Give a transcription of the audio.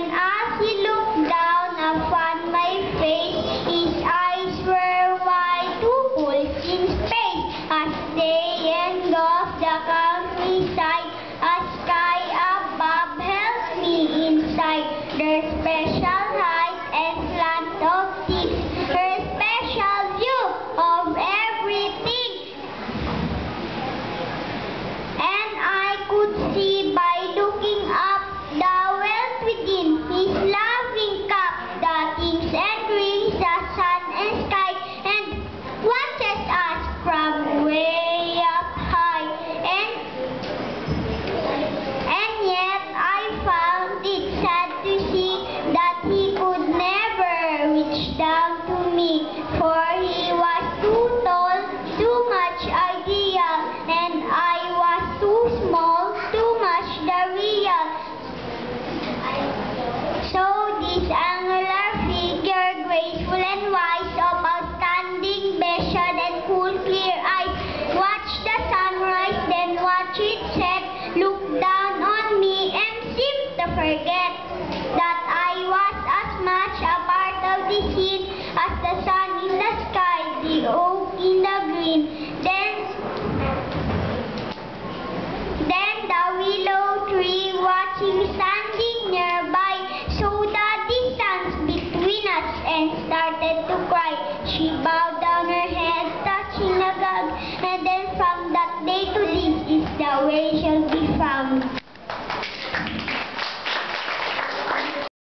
And as he looked down upon my face, his eyes were wide to pulls in space. As they engulfed the countryside, a sky above held me inside. Their special height and slant of seas, her special view of everything. And I could see by looking up the wealth within his loving cup, the things and rings, the sun and sky, and watches us from way up high. And yet I found it sad to see that he could never reach down to me, for he was too tall, too much ideal, and I was too small, too much the real. So this angular figure, graceful and wise, of outstanding vision and cool clear eyes, watched the sunrise, then watched it set, looked down on me and seemed to forget that I was as much a part of the scene as the sun in the sky, the oak in the green. Then the willow tree, watching standing nearby, saw the distance between us and started to cry. She bowed down her head, touching the ground, and then from that day to this is the way she